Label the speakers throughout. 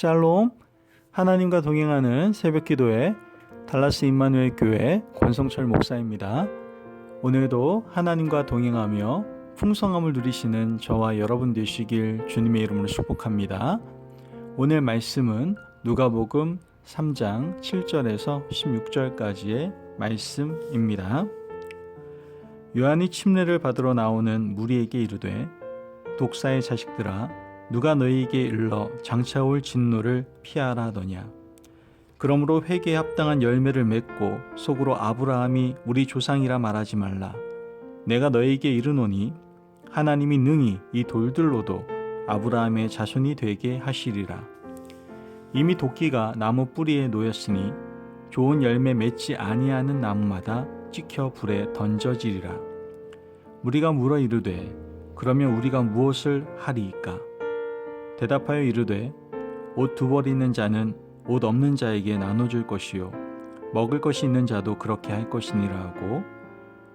Speaker 1: 샬롬, 하나님과 동행하는 새벽기도회 달라스 임마누엘 교회 권성철 목사입니다. 오늘도 하나님과 동행하며 풍성함을 누리시는 저와 여러분 되시길 주님의 이름으로 축복합니다. 오늘 말씀은 누가복음 3장 7절에서 16절까지의 말씀입니다. 요한이 침례를 받으러 나오는 무리에게 이르되 독사의 자식들아 누가 너희에게 일러 장차 올 진노를 피하라 하더냐. 그러므로 회개에 합당한 열매를 맺고 속으로 아브라함이 우리 조상이라 말하지 말라. 내가 너희에게 이르노니 하나님이 능히 이 돌들로도 아브라함의 자손이 되게 하시리라. 이미 도끼가 나무 뿌리에 놓였으니 좋은 열매 맺지 아니하는 나무마다 찍혀 불에 던져지리라. 무리가 물어 이르되 그러면 우리가 무엇을 하리이까? 대답하여 이르되 옷 두 벌 있는 자는 옷 없는 자에게 나눠줄 것이요 먹을 것이 있는 자도 그렇게 할 것이니라 하고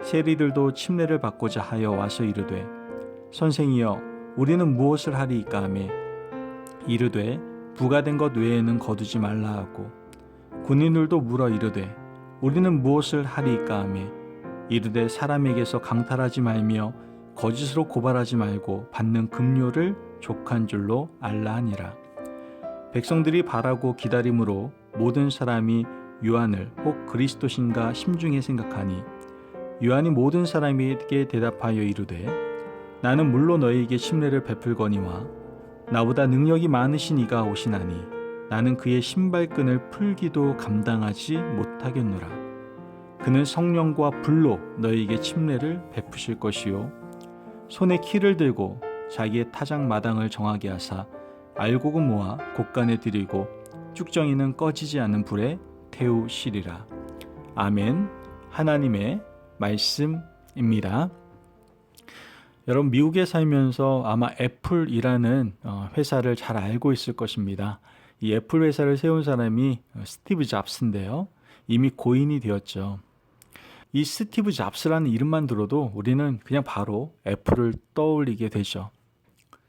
Speaker 1: 세리들도 침례를 받고자 하여 와서 이르되 선생이여 우리는 무엇을 하리이까 하매 이르되 부가된 것 외에는 거두지 말라 하고 군인들도 물어 이르되 우리는 무엇을 하리이까 하매 이르되 사람에게서 강탈하지 말며 거짓으로 고발하지 말고 받는 급료를 족한 줄로 알라 하니라. 백성들이 바라고 기다림으로 모든 사람이 요한을 혹 그리스도신가 심중에 생각하니 요한이 모든 사람에게 대답하여 이르되 나는 물로 너희에게 침례를 베풀거니와 나보다 능력이 많으신 이가 오시나니 나는 그의 신발끈을 풀기도 감당하지 못하겠노라. 그는 성령과 불로 너희에게 침례를 베푸실 것이요 손에 키를 들고 자기의 타작 마당을 정하게 하사 알곡은 모아 곳간에 들이고 쭉정이는 꺼지지 않는 불에 태우시리라. 아멘. 하나님의 말씀입니다. 여러분 미국에 살면서 아마 애플이라는 회사를 잘 알고 있을 것입니다. 이 애플 회사를 세운 사람이 스티브 잡스인데요. 이미 고인이 되었죠. 이 스티브 잡스라는 이름만 들어도 우리는 그냥 바로 애플을 떠올리게 되죠.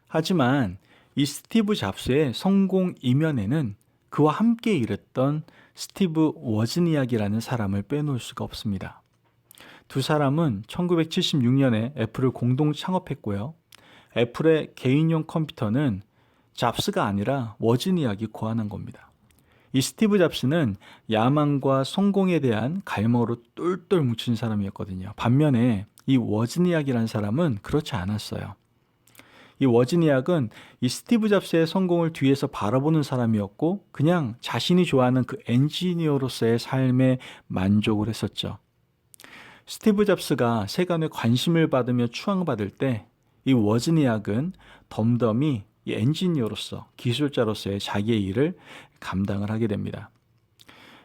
Speaker 1: 하지만 이 스티브 잡스의 성공 이면에는 그와 함께 일했던 스티브 워즈니악이라는 사람을 빼놓을 수가 없습니다. 두 사람은 1976년에 애플을 공동 창업했고요. 애플의 개인용 컴퓨터는 잡스가 아니라 워즈니악이 고안한 겁니다. 이 스티브 잡스는 야망과 성공에 대한 갈망으로 똘똘 뭉친 사람이었거든요. 반면에 이 워즈니악이라는 사람은 그렇지 않았어요. 이 워즈니악은 이 스티브 잡스의 성공을 뒤에서 바라보는 사람이었고 그냥 자신이 좋아하는 그 엔지니어로서의 삶에 만족을 했었죠. 스티브 잡스가 세간의 관심을 받으며 추앙받을 때 이 워즈니악은 덤덤히 이 엔지니어로서 기술자로서의 자기의 일을 감당을 하게 됩니다.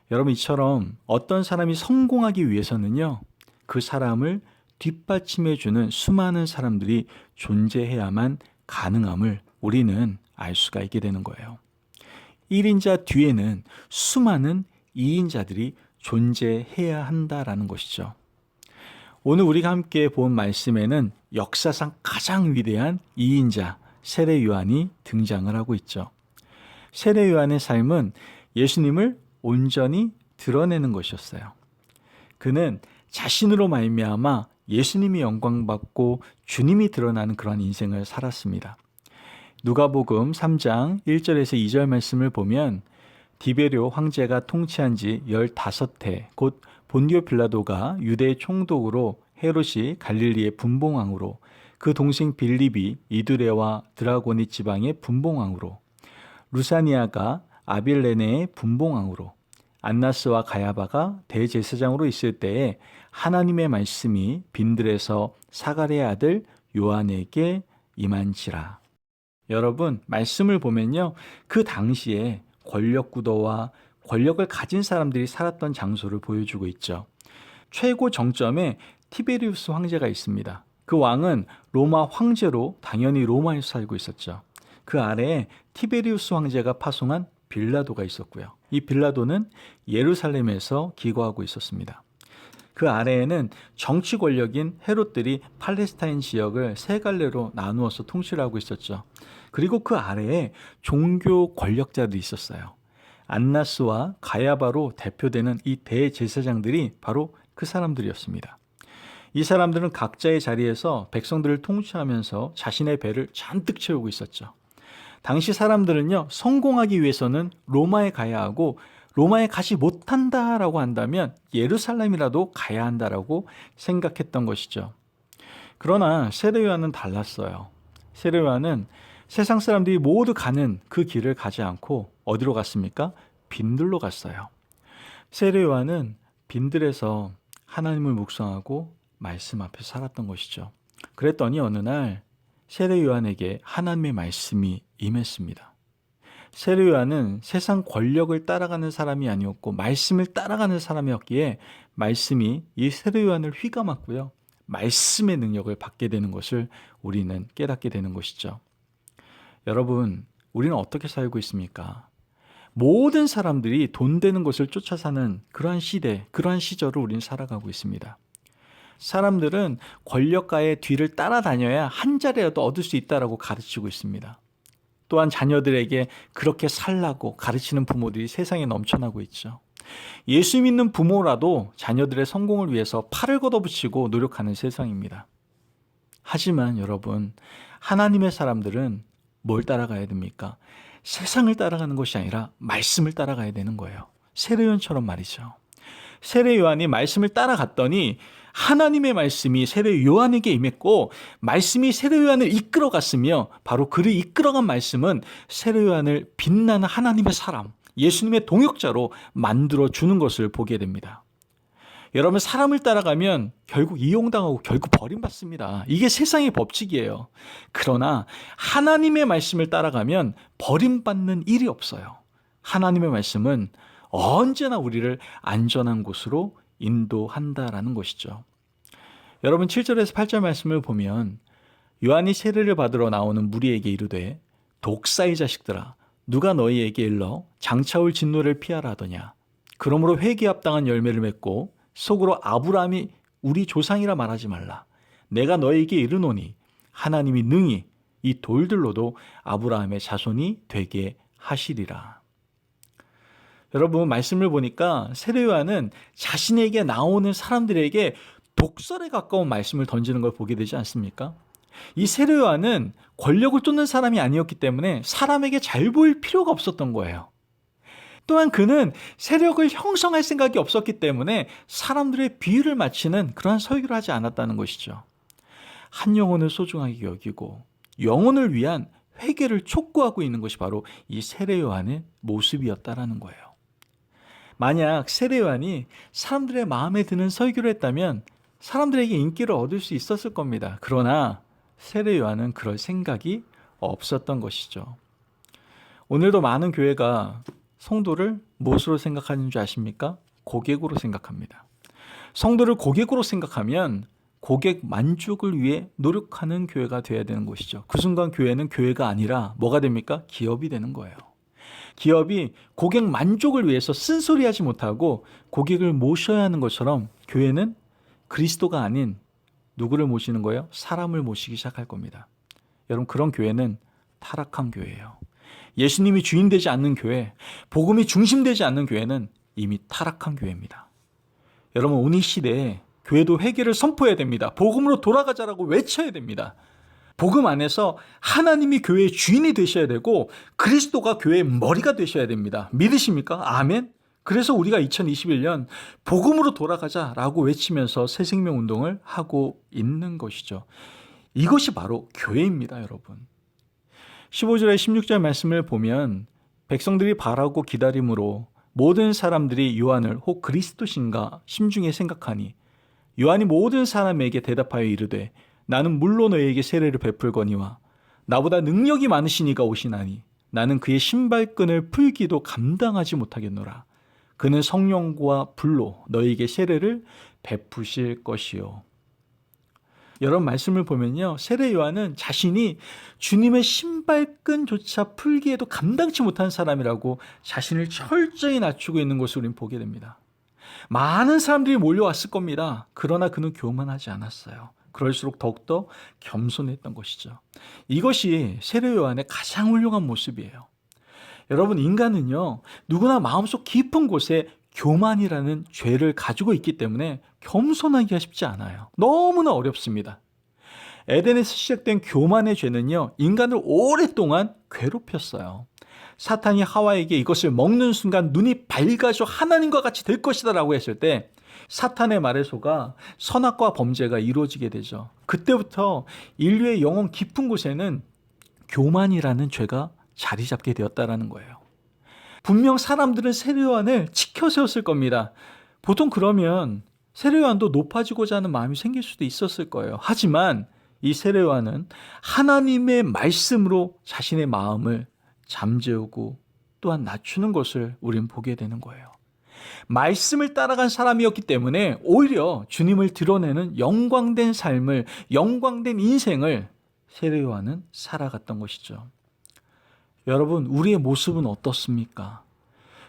Speaker 1: 여러분 이처럼 어떤 사람이 성공하기 위해서는요. 그 사람을 뒷받침해주는 수많은 사람들이 존재해야만 가능함을 우리는 알 수가 있게 되는 거예요. 1인자 뒤에는 수많은 2인자들이 존재해야 한다라는 것이죠. 오늘 우리가 함께 본 말씀에는 역사상 가장 위대한 2인자 세례 요한이 등장을 하고 있죠. 세례 요한의 삶은 예수님을 온전히 드러내는 것이었어요. 그는 자신으로 말미암아 예수님이 영광받고 주님이 드러나는 그런 인생을 살았습니다. 누가복음 3장 1절에서 2절 말씀을 보면 디베료 황제가 통치한 지 15해 곧 본디오 빌라도가 유대의 총독으로 헤롯이 갈릴리의 분봉왕으로 그 동생 빌립이 이두레와 드라고니 지방의 분봉왕으로 루사니아가 아빌레네의 분봉왕으로 안나스와 가야바가 대제사장으로 있을 때에 하나님의 말씀이 빈들에서 사가랴의 아들 요한에게 임한지라. 여러분 말씀을 보면요. 그 당시에 권력 구도와 권력을 가진 사람들이 살았던 장소를 보여주고 있죠. 최고 정점에 티베리우스 황제가 있습니다. 그 왕은 로마 황제로 당연히 로마에서 살고 있었죠. 그 아래에 티베리우스 황제가 파송한 빌라도가 있었고요. 이 빌라도는 예루살렘에서 기거하고 있었습니다. 그 아래에는 정치 권력인 헤롯들이 팔레스타인 지역을 세 갈래로 나누어서 통치를 하고 있었죠. 그리고 그 아래에 종교 권력자들이 있었어요. 안나스와 가야바로 대표되는 이 대제사장들이 바로 그 사람들이었습니다. 이 사람들은 각자의 자리에서 백성들을 통치하면서 자신의 배를 잔뜩 채우고 있었죠. 당시 사람들은요, 성공하기 위해서는 로마에 가야 하고, 로마에 가지 못한다라고 한다면 예루살렘이라도 가야 한다라고 생각했던 것이죠. 그러나 세례요한은 달랐어요. 세례요한은 세상 사람들이 모두 가는 그 길을 가지 않고 어디로 갔습니까? 빈들로 갔어요. 세례요한은 빈들에서 하나님을 묵상하고 말씀 앞에 살았던 것이죠. 그랬더니 어느 날 세례요한에게 하나님의 말씀이 임했습니다. 세례요한은 세상 권력을 따라가는 사람이 아니었고 말씀을 따라가는 사람이었기에 말씀이 이 세례요한을 휘감았고요. 말씀의 능력을 받게 되는 것을 우리는 깨닫게 되는 것이죠. 여러분, 우리는 어떻게 살고 있습니까? 모든 사람들이 돈 되는 것을 쫓아 사는 그러한 시대, 그러한 시절을 우리는 살아가고 있습니다. 사람들은 권력가의 뒤를 따라다녀야 한 자리라도 얻을 수 있다고 가르치고 있습니다. 또한 자녀들에게 그렇게 살라고 가르치는 부모들이 세상에 넘쳐나고 있죠. 예수 믿는 부모라도 자녀들의 성공을 위해서 팔을 걷어붙이고 노력하는 세상입니다. 하지만 여러분, 하나님의 사람들은 뭘 따라가야 됩니까? 세상을 따라가는 것이 아니라 말씀을 따라가야 되는 거예요. 세례요한처럼 말이죠. 세례요한이 말씀을 따라갔더니 하나님의 말씀이 세례요한에게 임했고 말씀이 세례요한을 이끌어갔으며 바로 그를 이끌어간 말씀은 세례요한을 빛나는 하나님의 사람, 예수님의 동역자로 만들어주는 것을 보게 됩니다. 여러분, 사람을 따라가면 결국 이용당하고 결국 버림받습니다. 이게 세상의 법칙이에요. 그러나 하나님의 말씀을 따라가면 버림받는 일이 없어요. 하나님의 말씀은 언제나 우리를 안전한 곳으로 인도한다라는 것이죠. 여러분, 7절에서 8절 말씀을 보면 요한이 세례를 받으러 나오는 무리에게 이르되 독사의 자식들아 누가 너희에게 일러 장차올 진노를 피하라 하더냐. 그러므로 회개합당한 열매를 맺고 속으로 아브라함이 우리 조상이라 말하지 말라. 내가 너희에게 이르노니 하나님이 능히 이 돌들로도 아브라함의 자손이 되게 하시리라. 여러분, 말씀을 보니까 세례요한은 자신에게 나오는 사람들에게 독설에 가까운 말씀을 던지는 걸 보게 되지 않습니까? 이 세례요한은 권력을 쫓는 사람이 아니었기 때문에 사람에게 잘 보일 필요가 없었던 거예요. 또한 그는 세력을 형성할 생각이 없었기 때문에 사람들의 비유를 맞추는 그러한 설교를 하지 않았다는 것이죠. 한 영혼을 소중하게 여기고 영혼을 위한 회개를 촉구하고 있는 것이 바로 이 세례요한의 모습이었다라는 거예요. 만약 세례요한이 사람들의 마음에 드는 설교를 했다면 사람들에게 인기를 얻을 수 있었을 겁니다. 그러나 세례요한은 그럴 생각이 없었던 것이죠. 오늘도 많은 교회가 성도를 무엇으로 생각하는 줄 아십니까? 고객으로 생각합니다. 성도를 고객으로 생각하면 고객 만족을 위해 노력하는 교회가 되어야 되는 것이죠. 그 순간 교회는 교회가 아니라 뭐가 됩니까? 기업이 되는 거예요. 기업이 고객 만족을 위해서 쓴소리하지 못하고 고객을 모셔야 하는 것처럼 교회는 그리스도가 아닌 누구를 모시는 거예요? 사람을 모시기 시작할 겁니다. 여러분, 그런 교회는 타락한 교회예요. 예수님이 주인 되지 않는 교회, 복음이 중심되지 않는 교회는 이미 타락한 교회입니다. 여러분, 오늘 시대에 교회도 회개를 선포해야 됩니다. 복음으로 돌아가자라고 외쳐야 됩니다. 복음 안에서 하나님이 교회의 주인이 되셔야 되고 그리스도가 교회의 머리가 되셔야 됩니다. 믿으십니까? 아멘. 그래서 우리가 2021년 복음으로 돌아가자라고 외치면서 새생명 운동을 하고 있는 것이죠. 이것이 바로 교회입니다, 여러분. 15절에 16절 말씀을 보면 백성들이 바라고 기다림으로 모든 사람들이 요한을 혹 그리스도신가 심중에 생각하니 요한이 모든 사람에게 대답하여 이르되 나는 물로 너희에게 세례를 베풀거니와 나보다 능력이 많으시니가 오시나니 나는 그의 신발끈을 풀기도 감당하지 못하겠노라. 그는 성령과 불로 너희에게 세례를 베푸실 것이요. 여러분, 말씀을 보면요, 세례 요한은 자신이 주님의 신발끈조차 풀기에도 감당치 못한 사람이라고 자신을 철저히 낮추고 있는 것을 우리는 보게 됩니다. 많은 사람들이 몰려왔을 겁니다. 그러나 그는 교만하지 않았어요. 그럴수록 더욱더 겸손했던 것이죠. 이것이 세례 요한의 가장 훌륭한 모습이에요. 여러분, 인간은요, 누구나 마음속 깊은 곳에 교만이라는 죄를 가지고 있기 때문에 겸손하기가 쉽지 않아요. 너무나 어렵습니다. 에덴에서 시작된 교만의 죄는요, 인간을 오랫동안 괴롭혔어요. 사탄이 하와에게 이것을 먹는 순간 눈이 밝아져 하나님과 같이 될 것이다 라고 했을 때 사탄의 말에 속아 선악과 범죄가 이루어지게 되죠. 그때부터 인류의 영혼 깊은 곳에는 교만이라는 죄가 자리 잡게 되었다라는 거예요. 분명 사람들은 세례 요한을 치켜 세웠을 겁니다. 보통 그러면 세례 요한도 높아지고자 하는 마음이 생길 수도 있었을 거예요. 하지만 이 세례 요한은 하나님의 말씀으로 자신의 마음을 잠재우고 또한 낮추는 것을 우린 보게 되는 거예요. 말씀을 따라간 사람이었기 때문에 오히려 주님을 드러내는 영광된 삶을, 영광된 인생을 세례 요한은 살아갔던 것이죠. 여러분, 우리의 모습은 어떻습니까?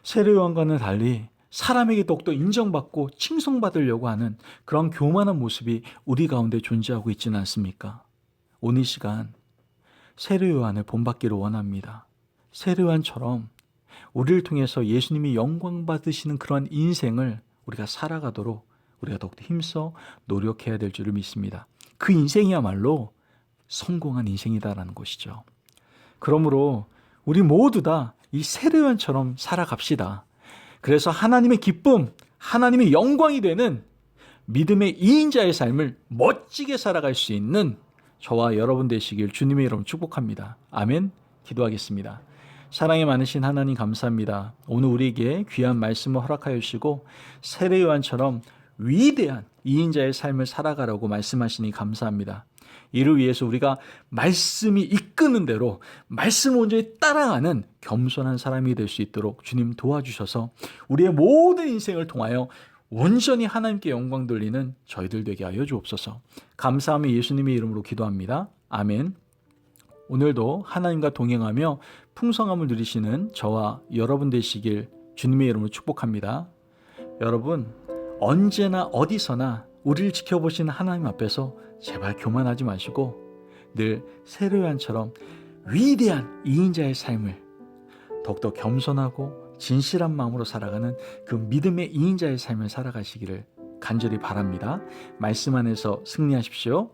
Speaker 1: 세례 요한과는 달리 사람에게 더욱더 인정받고 칭송받으려고 하는 그런 교만한 모습이 우리 가운데 존재하고 있지는 않습니까? 오늘 이 시간 세례 요한을 본받기를 원합니다. 세례 요한처럼 우리를 통해서 예수님이 영광 받으시는 그런 인생을 우리가 살아가도록 우리가 더욱더 힘써 노력해야 될 줄을 믿습니다. 그 인생이야말로 성공한 인생이다라는 것이죠. 그러므로 우리 모두 다 이 세례 요한처럼 살아갑시다. 그래서 하나님의 기쁨, 하나님의 영광이 되는 믿음의 이인자의 삶을 멋지게 살아갈 수 있는 저와 여러분 되시길 주님의 이름으로 축복합니다. 아멘. 기도하겠습니다. 사랑이 많으신 하나님 감사합니다. 오늘 우리에게 귀한 말씀을 허락하여 주시고 세례 요한처럼 위대한 이인자의 삶을 살아가라고 말씀하시니 감사합니다. 이를 위해서 우리가 말씀이 이끄는 대로 말씀 온전히 따라가는 겸손한 사람이 될 수 있도록 주님 도와주셔서 우리의 모든 인생을 통하여 온전히 하나님께 영광 돌리는 저희들 되게 하여 주옵소서. 감사하며 예수님의 이름으로 기도합니다. 아멘. 오늘도 하나님과 동행하며 풍성함을 누리시는 저와 여러분 되시길 주님의 이름으로 축복합니다. 여러분, 언제나 어디서나 우리를 지켜보시는 하나님 앞에서 제발 교만하지 마시고 늘 세례 요한처럼 위대한 이인자의 삶을 더욱더 겸손하고 진실한 마음으로 살아가는 그 믿음의 이인자의 삶을 살아가시기를 간절히 바랍니다. 말씀 안에서 승리하십시오.